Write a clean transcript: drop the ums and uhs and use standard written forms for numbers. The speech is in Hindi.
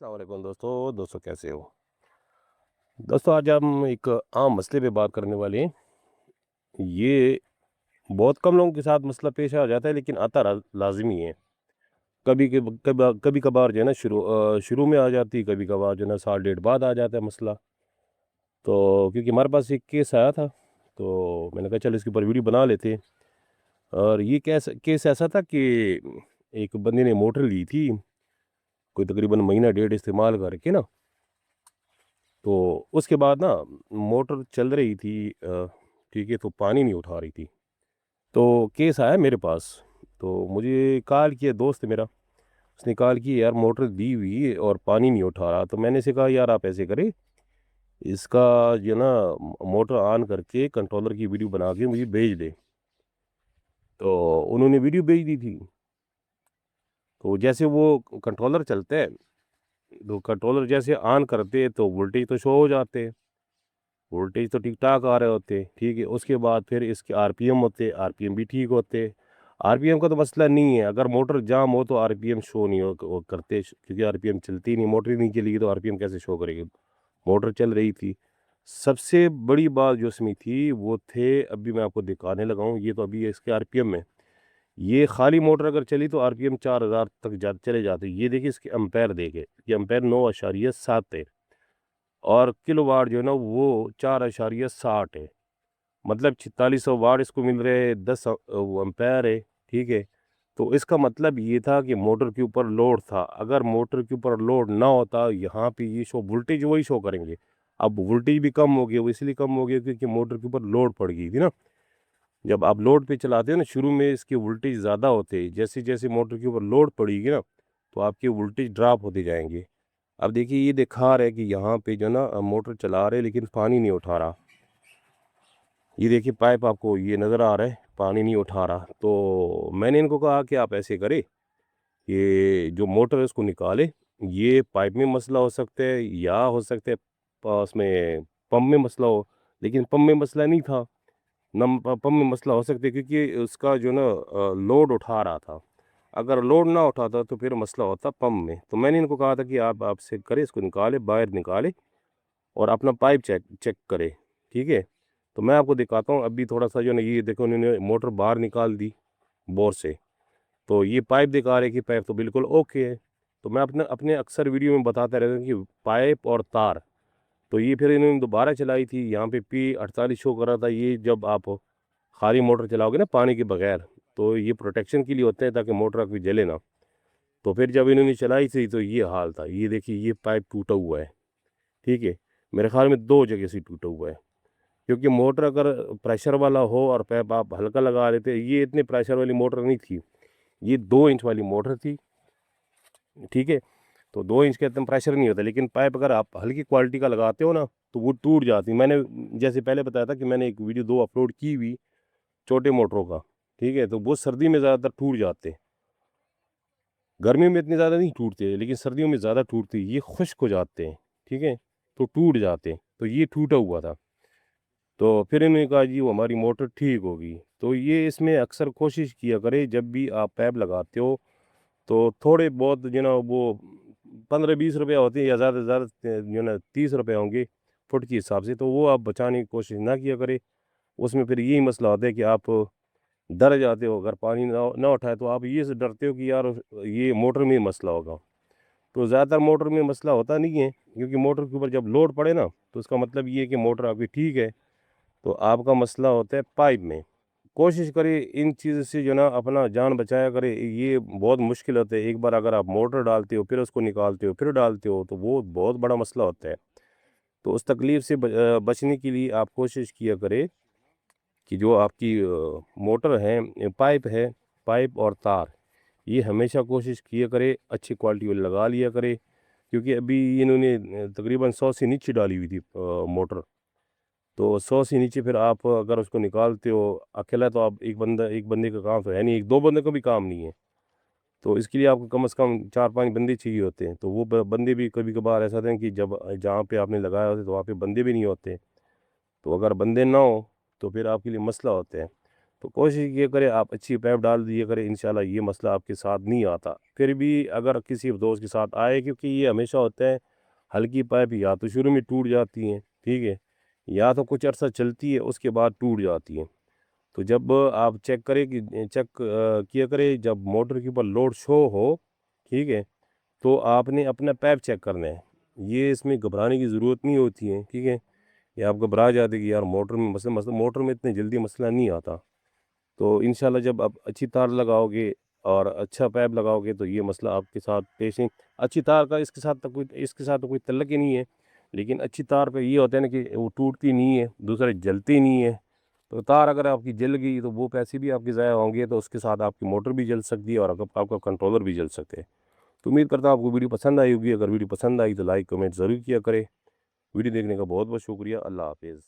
अस्सलाम वालेकुम दोस्तों कैसे हो। दोस्तों आज हम एक आम मसले पे बात करने वाले हैं। ये बहुत कम लोगों के साथ मसला पेश आ जाता है लेकिन आता लाजमी है। कभी कभार जो है ना शुरू में आ जाती है, कभी कभार जो है ना साल डेढ़ बाद आ जाता है मसला। तो क्योंकि हमारे पास एक केस आया था तो मैंने कहा चल इसके ऊपर वीडियो बना लेते हैं। और ये केस ऐसा था कि एक बंदे ने मोटर ली थी, कोई तकरीबन महीना डेढ़ इस्तेमाल करके ना। तो उसके बाद ना मोटर चल रही थी, ठीक है, तो पानी नहीं उठा रही थी। तो केस आया मेरे पास। तो मुझे कॉल किया, दोस्त है मेरा, उसने कॉल की यार मोटर दी हुई है और पानी नहीं उठा रहा। तो मैंने इसे कहा यार आप ऐसे करें, इसका जो ना मोटर ऑन करके कंट्रोलर की वीडियो बना के मुझे भेज दे। तो उन्होंने वीडियो भेज दी थी। तो जैसे वो कंट्रोलर चलते हैं, तो कंट्रोलर जैसे ऑन करते हैं तो वोल्टेज तो शो हो जाते हैं, वोल्टेज तो ठीक ठाक आ रहे होते, ठीक है। उसके बाद फिर इसके आरपीएम होते, आरपीएम भी ठीक होते। आरपीएम का तो मसला नहीं है, अगर मोटर जाम हो तो आरपीएम शो नहीं वो करते, क्योंकि आरपीएम चलती नहीं, मोटर ही नहीं चलेगी तो आरपीएम कैसे शो करेगी। मोटर चल रही थी। सबसे बड़ी बात जो इसमें थी वो थे, अभी मैं आपको दिखाने लगा हूँ, ये तो अभी इसके आरपीएम में, ये खाली मोटर अगर चली तो आरपीएम 4000 तक चले जाते। ये देखिए इसके एम्पेयर देखे, ये एम्पेयर 9.7 है और किलोवाट जो है ना वो 4.60 है। मतलब 4600 वाट इसको मिल रहे हैं, 10 वो एम्पेयर है, ठीक है। तो इसका मतलब ये था कि मोटर के ऊपर लोड था, अगर मोटर के ऊपर लोड ना होता यहाँ पे ये शो वोल्टेज वही शो करेंगे। अब वोल्टेज भी कम हो गया, वो इसलिए कम हो गया क्योंकि मोटर के ऊपर लोड पड़ गई थी ना। जब आप लोड पे चलाते हो ना, शुरू में इसके वोल्टेज ज़्यादा होते हैं, जैसे जैसे मोटर के ऊपर लोड पड़ेगी ना तो आपके वोल्टेज ड्रॉप होते जाएंगे। अब देखिए ये दिखा रहा है कि यहाँ पे जो ना मोटर चला रहे लेकिन पानी नहीं उठा रहा। ये देखिए पाइप आपको ये नज़र आ रहा है, पानी नहीं उठा रहा। तो मैंने इनको कहा कि आप ऐसे करें, ये जो मोटर है उसको निकाले। ये पाइप में मसला हो सकता है या हो सकता है उसमें पंप में मसला हो, लेकिन पंप में मसला नहीं था। पंप में मसला हो सकता है क्योंकि उसका जो ना लोड उठा रहा था। अगर लोड ना उठाता तो फिर मसला होता पंप में। तो मैंने इनको कहा था कि आप आपसे करें, इसको निकाले, बाहर निकाले और अपना पाइप चेक चेक करें, ठीक है। तो मैं आपको दिखाता हूँ अभी थोड़ा सा जो ना, ये देखो उन्होंने मोटर बाहर निकाल दी बोर से। तो ये पाइप दिखा रहे कि पाइप तो बिल्कुल ओके है। तो मैं अपने अपने अक्सर वीडियो में बताता रहता हूँ कि पाइप और तार। तो ये फिर इन्होंने दोबारा चलाई थी, यहाँ पे P48 शो कर रहा था। ये जब आप खाली मोटर चलाओगे ना पानी के बगैर, तो ये प्रोटेक्शन के लिए होते हैं ताकि मोटर आपकी जले ना। तो फिर जब इन्होंने चलाई थी तो ये हाल था। ये देखिए ये पाइप टूटा हुआ है, ठीक है। मेरे ख्याल में 2 जगह से टूटा हुआ है, क्योंकि मोटर अगर प्रेशर वाला हो और पाइप आप हल्का लगा देते, ये इतने प्रेशर वाली मोटर नहीं थी, ये 2 इंच वाली मोटर थी, ठीक है। तो 2 इंच का इतना प्रेशर नहीं होता, लेकिन पाइप अगर आप हल्की क्वालिटी का लगाते हो ना तो वो टूट जाती। मैंने जैसे पहले बताया था कि मैंने एक वीडियो 2 अपलोड की हुई छोटे मोटरों का, ठीक है। तो वो सर्दी में ज़्यादातर टूट जाते, गर्मियों में इतने ज़्यादा नहीं टूटते लेकिन सर्दियों में ज़्यादा टूटते, ये खुश्क हो जाते हैं, ठीक है। तो टूट जाते, तो ये टूटा हुआ था। तो फिर इन्होंने कहा जी वो हमारी मोटर ठीक होगी। तो ये इसमें अक्सर कोशिश किया करें जब भी आप पाइप लगाते हो तो थोड़े बहुत जो ना वो 15-20 रुपये होते हैं या ज़्यादा से ज़्यादा जो ना 30 रुपये होंगे फुट के हिसाब से, तो वो आप बचाने की कोशिश ना किया करें। उसमें फिर यही मसला होता है कि आप डर जाते हो, अगर पानी ना उठाए तो आप ये से डरते हो कि यार ये मोटर में ही मसला होगा। तो ज़्यादातर मोटर में मसला होता नहीं है, क्योंकि मोटर के ऊपर जब लोड पड़े ना तो उसका मतलब ये है कि मोटर आपकी ठीक है। तो आपका मसला होता है पाइप में। कोशिश करें इन चीज़ से जो ना अपना जान बचाया करें, ये बहुत मुश्किल होता है। एक बार अगर आप मोटर डालते हो फिर उसको निकालते हो फिर डालते हो तो वो बहुत बड़ा मसला होता है। तो उस तकलीफ़ से बचने के लिए आप कोशिश किया करें कि जो आपकी मोटर है, पाइप है, पाइप और तार, ये हमेशा कोशिश किया करें अच्छी क्वालिटी वाली लगा लिया करें। क्योंकि अभी इन्होंने तकरीबन 100 से नीचे डाली हुई थी मोटर। तो 100 से नीचे फिर आप अगर उसको निकालते हो अकेला, तो आप एक बंदे का काम तो है नहीं, 1-2 बंदे का भी काम नहीं है। तो इसके लिए आपको कम से कम 4-5 बंदे चाहिए होते हैं। तो वो बंदे भी कभी कभार ऐसा होते हैं कि जब जहाँ पे आपने लगाया होता है तो वहाँ पे बंदे भी नहीं होते। तो अगर बंदे ना हो तो फिर आपके लिए मसला होता है। तो कोशिश ये करें आप अच्छी पाइप डाल दिए करें, इंशाल्लाह ये मसला आपके साथ नहीं आता। फिर भी अगर किसी दोस्त के साथ आए, क्योंकि ये हमेशा होता है हल्की पाइप या तो शुरू में टूट जाती हैं, ठीक है, या तो कुछ अर्सा चलती है उसके बाद टूट जाती है। तो जब आप चेक करें कि चेक किया करें जब मोटर के ऊपर लोड शो हो, ठीक है, तो आपने अपना पाइप चेक करना है। ये इसमें घबराने की ज़रूरत नहीं होती है, ठीक है। या आप घबरा जाते कि यार मोटर में मसला मोटर में इतनी जल्दी मसला नहीं आता। तो इंशाल्लाह जब आप अच्छी तार लगाओगे और अच्छा पाइप लगाओगे तो ये मसला आपके साथ पेश नहीं। अच्छी तार का इसके साथ तो कोई तल्लक ही नहीं है, लेकिन अच्छी तार पे ये होता है ना कि वो टूटती नहीं है, दूसरे जलती नहीं है। तो तार अगर आपकी जल गई तो वो पैसे भी आपके ज़ाया होंगे, तो उसके साथ आपकी मोटर भी जल सकती है और आपका कंट्रोलर भी जल सकते हैं। तो उम्मीद करता हूँ आपको वीडियो पसंद आई होगी। अगर वीडियो पसंद आई तो लाइक कमेंट ज़रूर किया करें। वीडियो देखने का बहुत बहुत शुक्रिया। अल्लाह हाफिज़।